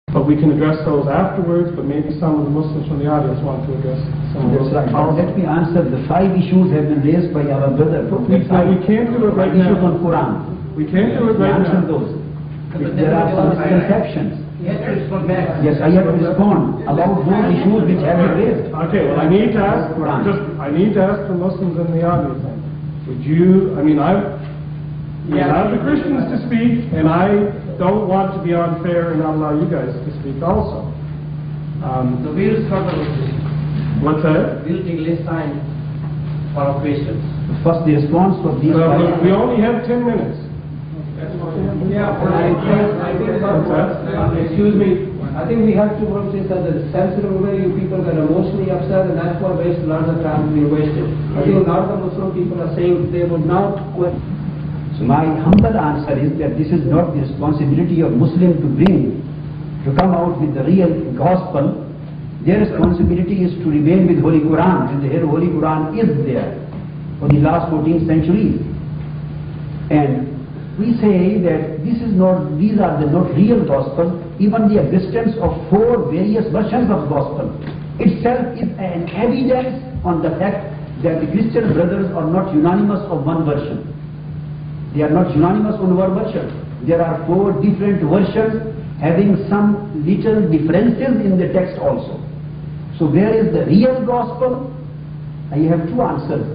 But we can address those afterwards, but maybe some of the Muslims from the audience want to address some of those. That's right. Let me answer. The 5 issues have been raised by our brother. We can't do it right now. Issues on Quran. We can't do it right now. Answer those. There are some misconceptions. Yes, I have to respond about those issues which have been raised. Okay, well I need to ask the Muslims in the audience then. Would you, I allow the Christians to speak, and I don't want to be unfair and not allow you guys to speak also. So we will start with this. What's that? We'll take less time for our questions. First, the response of these we only have 10 minutes. Yeah, but I think excuse me, I think we have to work this as a sensitive way. You people get emotionally upset, and that's why waste a lot of time being wasted. I think a lot of the Muslim people are saying they would not quit. So my humble answer is that this is not the responsibility of Muslim to come out with the real gospel. Their responsibility is to remain with Holy Quran, and the Holy Quran is there for the last 14 centuries. And we say that these are not real gospel. Even the existence of 4 various versions of gospel itself is an evidence on the fact that the Christian brothers are not unanimous of one version. They are not unanimous on one version. There are 4 different versions having some little differences in the text also. So where is the real gospel? I have 2 answers.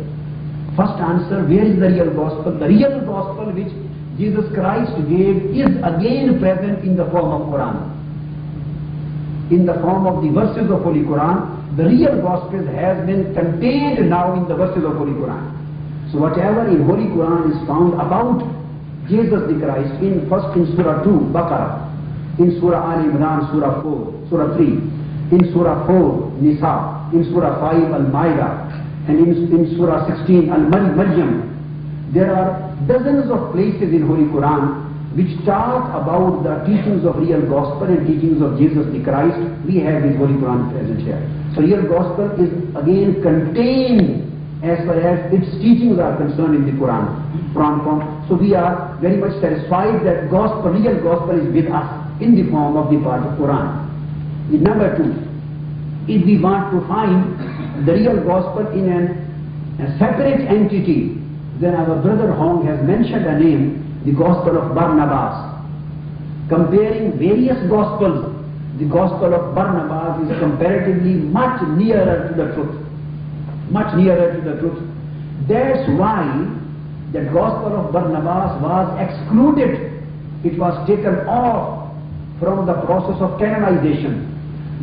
First answer, where is the real gospel? The real gospel which Jesus Christ gave is again present in the form of Quran. In the form of the verses of Holy Quran, the real gospel has been contained now in the verses of Holy Quran. So whatever in Holy Quran is found about Jesus the Christ, in Surah 2, Baqarah, in Surah Al-Imran, Surah 4, Surah 3, in Surah 4, Nisa, in Surah 5, Al-Ma'idah, and in Surah 16, Al-Maryam, there are dozens of places in Holy Quran which talk about the teachings of real gospel and teachings of Jesus the Christ. We have in Holy Quran present here. So real gospel is again contained as far as its teachings are concerned in the Quran form. So we are very much satisfied that gospel, real gospel is with us in the form of the part of Quran. Number 2, if we want to find the real gospel in a separate entity, then our brother Hong has mentioned a name, the Gospel of Barnabas. Comparing various Gospels, the Gospel of Barnabas is comparatively much nearer to the truth. Much nearer to the truth. That's why the Gospel of Barnabas was excluded. It was taken off from the process of canonization.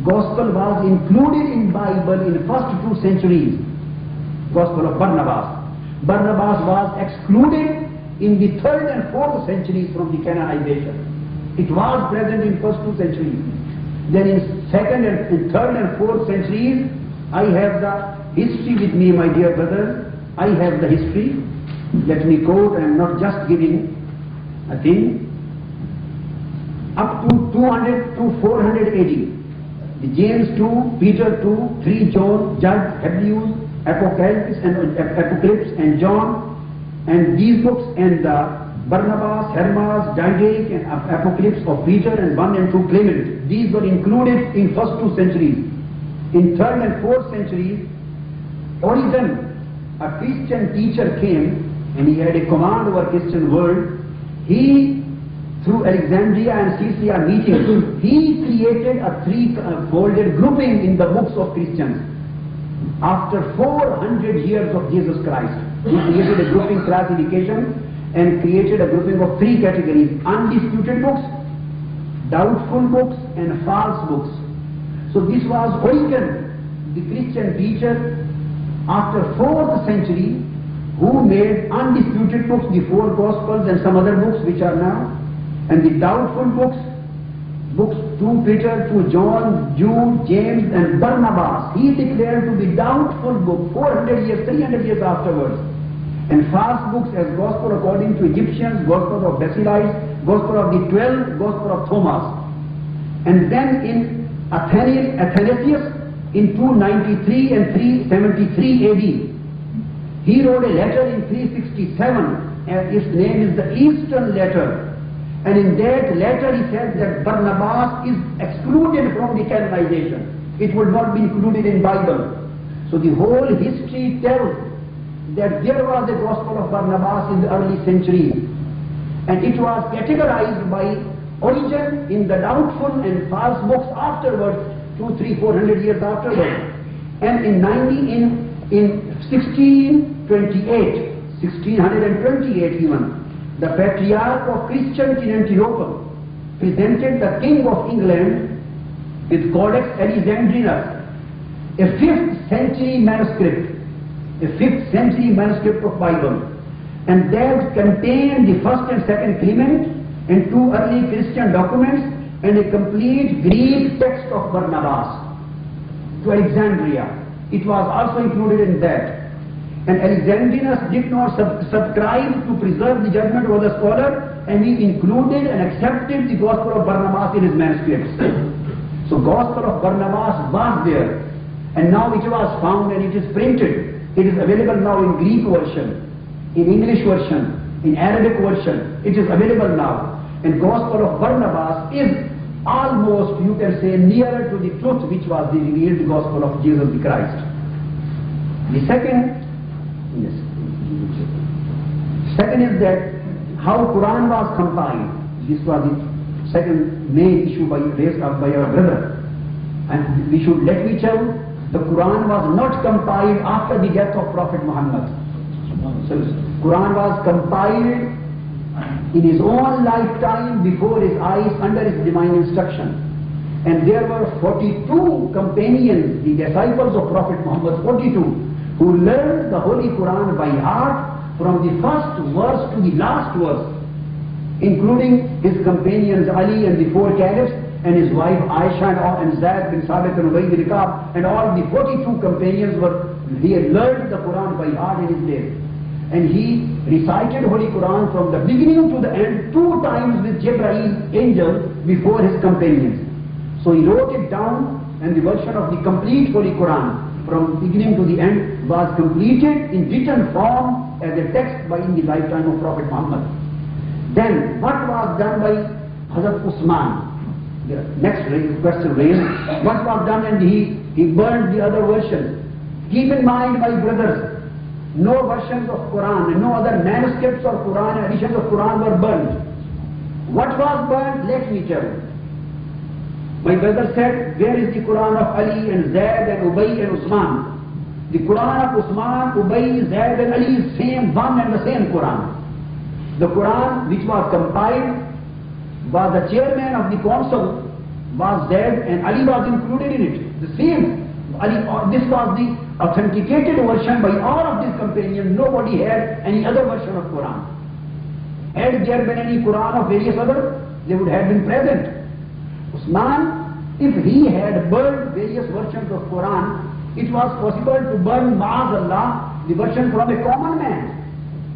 Gospel was included in Bible in the first 2 centuries. Gospel of Barnabas. Barnabas was excluded in the 3rd and 4th centuries from the canonization. It was present in first 2 centuries. Then in 2nd and 3rd and 4th centuries, I have the history with me, my dear brother. I have the history. Let me quote, I am not just giving a thing. Up to 200 to 400 AD, the James 2, Peter 2, 3 John, Jude, Hebrews, Apocalypse and John, and these books, and Barnabas, Hermas, Didache, and Apocalypse of Peter, and 1 and 2 Clement. These were included in first 2 centuries. In 3rd and 4th centuries, Origen, a Christian teacher, came, and he had a command over Christian world. He, through Alexandria and Caesarea meetings, he created a 3-folded grouping in the books of Christians. After 400 years of Jesus Christ, he created a grouping classification and created a grouping of 3 categories: undisputed books, doubtful books, and false books. So this was Origen, the Christian teacher, after 4th century, who made undisputed books, the 4 Gospels and some other books which are now, and the doubtful books, books 2 Peter, 2 John, Jude, James, and Barnabas, he declared to be doubtful book 400 years, 300 years afterwards. And false books as Gospel according to Egyptians, Gospel of Basilides, Gospel of the 12, Gospel of Thomas. And then in Athanasius, in 293 and 373 AD, he wrote a letter in 367, and its name is the Eastern Letter. And in that letter he said that Barnabas is excluded from the canonization. It would not be included in Bible. So the whole history tells that there was a gospel of Barnabas in the early centuries. And it was categorized by Origen in the doubtful and false books afterwards, 200, 300, 400 years afterwards. And in 1628 even, the Patriarch of Christians in Antioch presented the King of England with Codex Alexandrinus, a 5th century manuscript, of Bible, and that contained the first and second Clement and 2 early Christian documents and a complete Greek text of Barnabas to Alexandria. It was also included in that. And Alexandrinus did not subscribe to preserve the judgment of the scholar, and he included and accepted the Gospel of Barnabas in his manuscripts. So Gospel of Barnabas was there, and now it was found and it is printed. It is available now in Greek version, in English version, in Arabic version. It is available now. And Gospel of Barnabas is almost, you can say, nearer to the truth which was the revealed Gospel of Jesus the Christ. The second is that how Quran was compiled. This was the second main issue raised up by our brother. And let me tell you, the Quran was not compiled after the death of Prophet Muhammad. So Quran was compiled in his own lifetime, before his eyes, under his divine instruction. And there were 42 companions, the disciples of Prophet Muhammad, 42, who learned the Holy Quran by heart from the first verse to the last verse, including his companions Ali and the 4 caliphs, and his wife Aisha and Zayd bin Sabit and Ubay bin Ka'b, and all the 42 companions he had learned the Quran by heart in his days. And he recited Holy Quran from the beginning to the end 2 times with Jibreel, angel, before his companions. So he wrote it down, and the version of the complete Holy Quran from beginning to the end was completed in written form as a text in the lifetime of Prophet Muhammad. Then what was done by Hazrat Usman? The next question raised, what was done? And he burned the other version. Keep in mind, my brothers, no versions of Quran and no other manuscripts of Quran, editions of Quran were burned. What was burned? Let me tell you. My brother said, where is the Quran of Ali and Zayd and Ubay and Usman? The Quran of Usman, Ubay, Zayd and Ali is same, one and the same Quran. The Quran which was compiled was the chairman of the council, was Zayd, and Ali was included in it. The same. This was the authenticated version by all of these companions. Nobody had any other version of Quran. Had there been any Quran of various others, they would have been present. Usman, if he had burned various versions of Quran, it was possible to burn Ma'azallah, the version from a common man.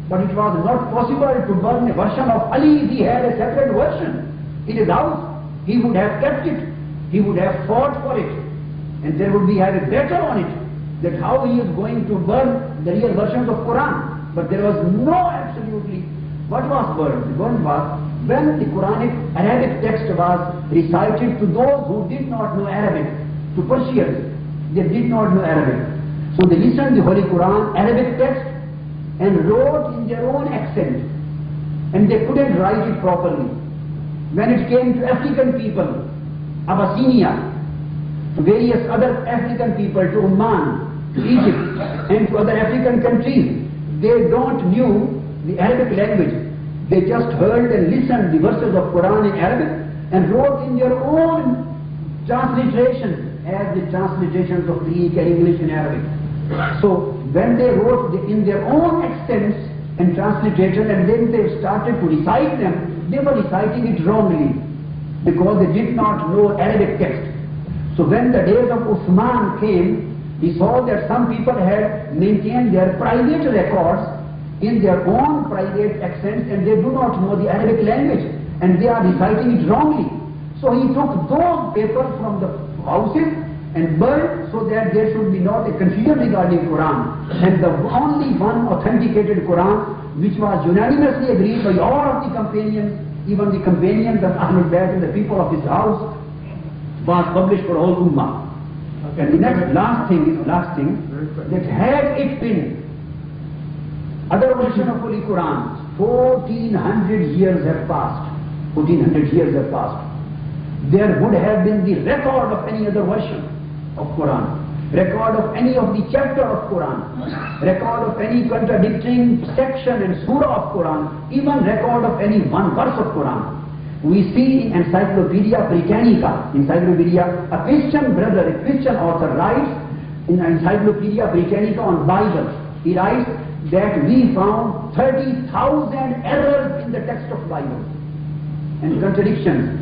But it was not possible to burn a version of Ali if he had a separate version in his house. He would have kept it. He would have fought for it. And there would be a battle on it, that how he is going to burn the real versions of Quran. But there was no absolutely. What was burned? The burn was when the Quranic Arabic text was recited to those who did not know Arabic, to Persians. They did not know Arabic. So they listened to the Holy Quran, Arabic text, and wrote in their own accent. And they couldn't write it properly. When it came to African people, Abyssinia, to various other African people, to Oman, to Egypt, and to other African countries, they don't knew the Arabic language. They just heard and listened the verses of Quran in Arabic and wrote in their own transliteration, as the transliterations of Greek and English and Arabic. So when they wrote in their own accents and transliteration, and then they started to recite them, they were reciting it wrongly because they did not know Arabic text. So when the days of Uthman came, he saw that some people had maintained their private records in their own private accents, and they do not know the Arabic language, and they are reciting it wrongly. So he took those papers from the houses and burned, so that there should be not a confusion regarding Quran. And the only one authenticated Quran, which was unanimously agreed by all of the companions even the companions of Ahlul Bayt and the people of his house, was published for all Ummah. And the next last thing, that had it been other version of Holy Quran, 1400 years have passed. 1400 years have passed. There would have been the record of any other version of Quran, record of any of the chapter of Quran, record of any contradicting section and surah of Quran, even record of any one verse of Quran. We see in Encyclopedia Britannica, a Christian brother, a Christian author writes in Encyclopedia Britannica on Bible, he writes that we found 30,000 errors in the text of Bible and contradictions.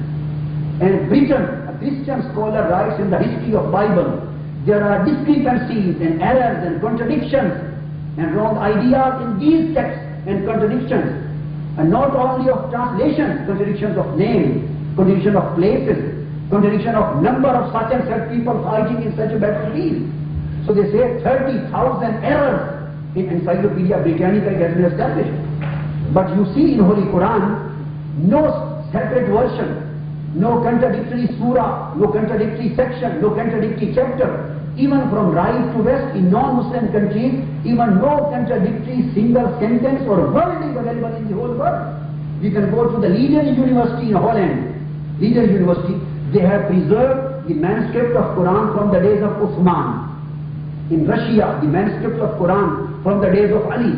And Britain, a Christian scholar writes in the history of Bible, there are discrepancies and errors and contradictions and wrong ideas in these texts and contradictions. And not only of translation, contradictions of names, contradiction of places, contradiction of number of such and such people fighting in such a battlefield. So they say 30,000 errors in Encyclopedia Britannica has been established. But you see in Holy Quran, no separate version, no contradictory surah, no contradictory section, no contradictory chapter. Even from right to west in non-Muslim countries, even no contradictory single sentence or word is available in the whole world. We can go to the Leiden University in Holland. Leiden University, they have preserved the manuscript of Quran from the days of Uthman. In Russia, the manuscript of Quran from the days of Ali.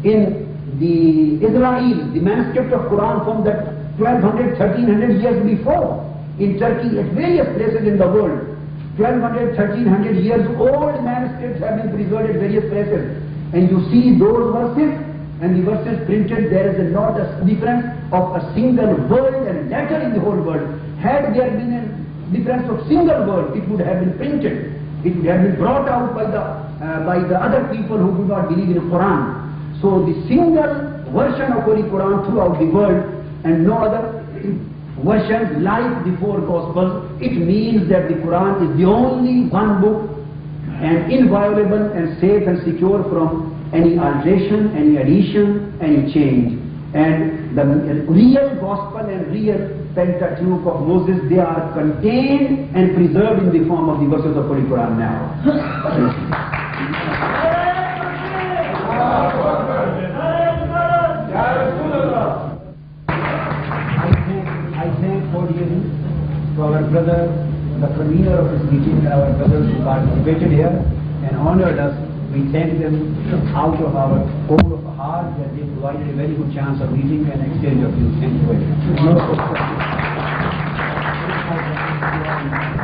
In the Israel, the manuscript of Quran from the 1200, 1300 years before. In Turkey, at various places in the world, 1200, 1300 years old manuscripts have been preserved at various places. And you see those verses and the verses printed, there is not a difference of a single word and letter in the whole world. Had there been a difference of single word, it would have been printed. It would have been brought out by the other people who do not believe in the Quran. So the single version of Holy Quran throughout the world and no other versions like the four Gospels, it means that the Quran is the only one book and inviolable and safe and secure from any alteration, any addition, any change. And the real Gospel and real Pentateuch of Moses, they are contained and preserved in the form of the verses of Holy Quran now. To our brother, the convener of this meeting, and our brothers who participated here and honored us, we thank them out of our whole of heart that they provided a very good chance of meeting and exchange of views. Thank you very much.